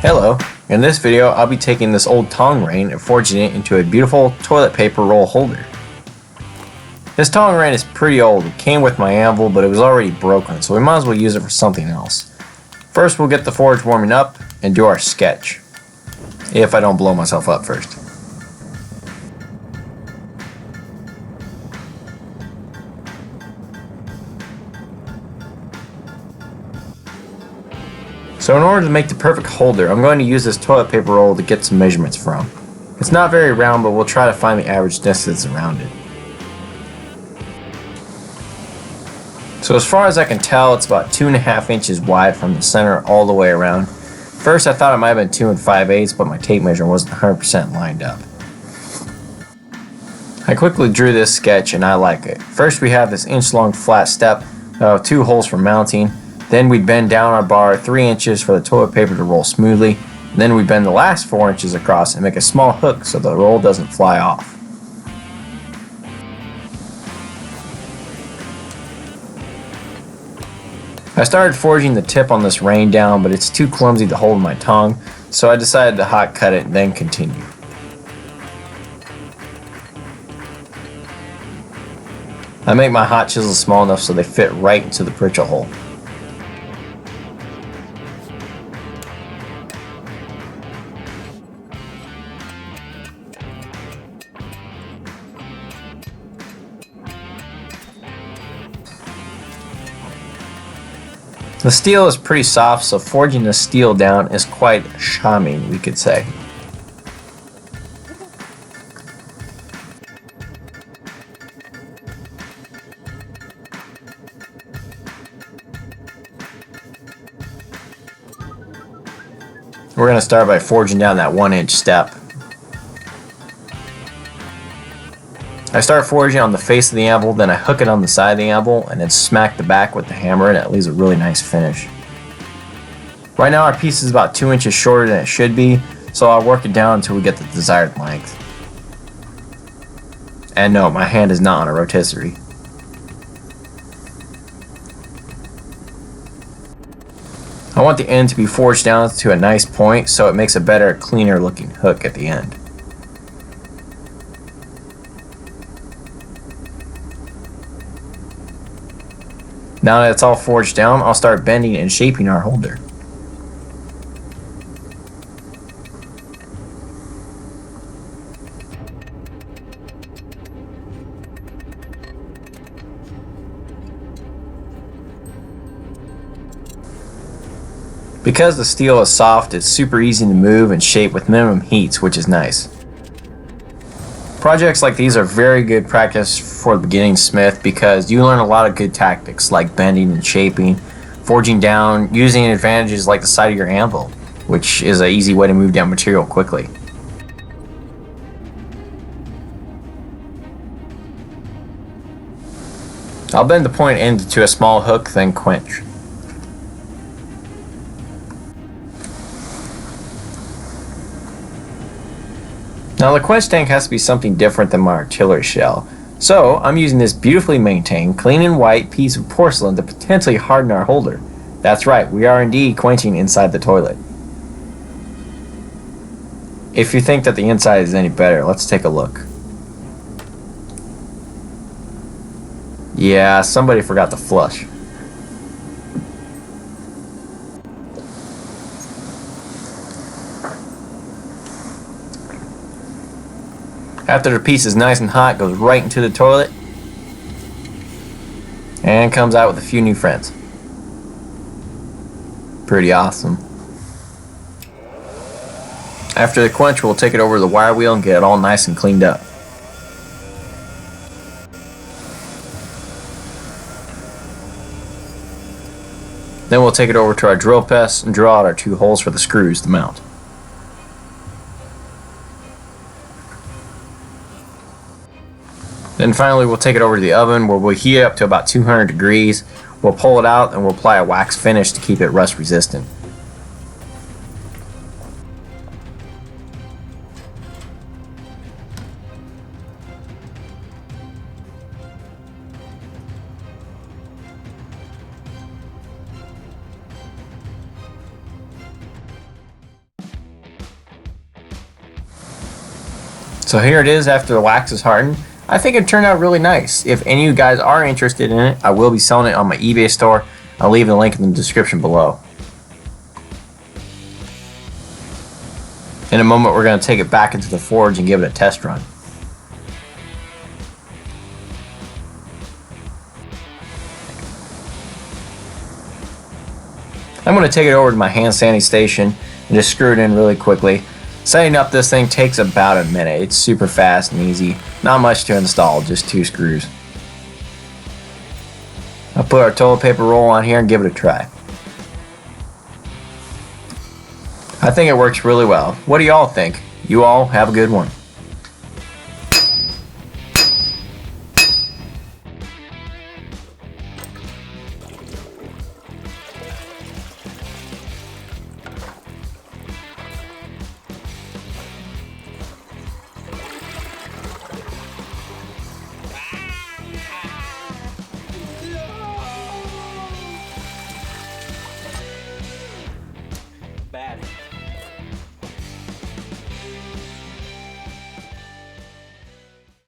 Hello, in this video I'll be taking this old tong rain and forging it into a beautiful toilet paper roll holder. This tong rain is pretty old. It came with my anvil, but it was already broken, so we might as well use it for something else. First we'll get the forge warming up and do our sketch, if I don't blow myself up first. So in order to make the perfect holder, I'm going to use this toilet paper roll to get some measurements from. It's not very round, but we'll try to find the average distance around it. So as far as I can tell, it's about 2.5 inches wide from the center all the way around. First I thought it might have been 2 5/8, but my tape measure wasn't 100% lined up. I quickly drew this sketch and I like it. First we have this inch-long flat step, 2 holes for mounting. Then we bend down our bar 3 inches for the toilet paper to roll smoothly. Then we bend the last 4 inches across and make a small hook so the roll doesn't fly off. I started forging the tip on this rain down, but it's too clumsy to hold in my tongue, so I decided to hot cut it and then continue. I make my hot chisels small enough so they fit right into the pritchel hole. The steel is pretty soft, so forging the steel down is quite charming, we could say. We're going to start by forging down that 1-inch step. I start forging on the face of the anvil, then I hook it on the side of the anvil, and then smack the back with the hammer, and it leaves a really nice finish. Right now our piece is about 2 inches shorter than it should be, so I'll work it down until we get the desired length. And no, my hand is not on a rotisserie. I want the end to be forged down to a nice point so it makes a better, cleaner looking hook at the end. Now that it's all forged down, I'll start bending and shaping our holder. Because the steel is soft, it's super easy to move and shape with minimum heats, which is nice. Projects like these are very good practice for the beginning smith because you learn a lot of good tactics like bending and shaping, forging down, using advantages like the side of your anvil, which is an easy way to move down material quickly. I'll bend the point end to a small hook, then quench. Now the quench tank has to be something different than my artillery shell, so I'm using this beautifully maintained, clean and white piece of porcelain to potentially harden our holder. That's right, we are indeed quenching inside the toilet. If you think that the inside is any better, let's take a look. Yeah, somebody forgot to flush. After the piece is nice and hot, it goes right into the toilet and comes out with a few new friends. Pretty awesome. After the quench, we'll take it over to the wire wheel and get it all nice and cleaned up. Then we'll take it over to our drill press and drill out our 2 holes for the screws to mount. Then finally we'll take it over to the oven where we'll heat it up to about 200 degrees. We'll pull it out and we'll apply a wax finish to keep it rust resistant. So here it is after the wax is hardened. I think it turned out really nice. If any of you guys are interested in it, I will be selling it on my eBay store. I'll leave the link in the description below. In a moment, we're going to take it back into the forge and give it a test run. I'm going to take it over to my hand sanding station and just screw it in really quickly. Setting up this thing takes about a minute. It's super fast and easy. Not much to install, just 2 screws. I'll put our toilet paper roll on here and give it a try. I think it works really well. What do y'all think? You all have a good one.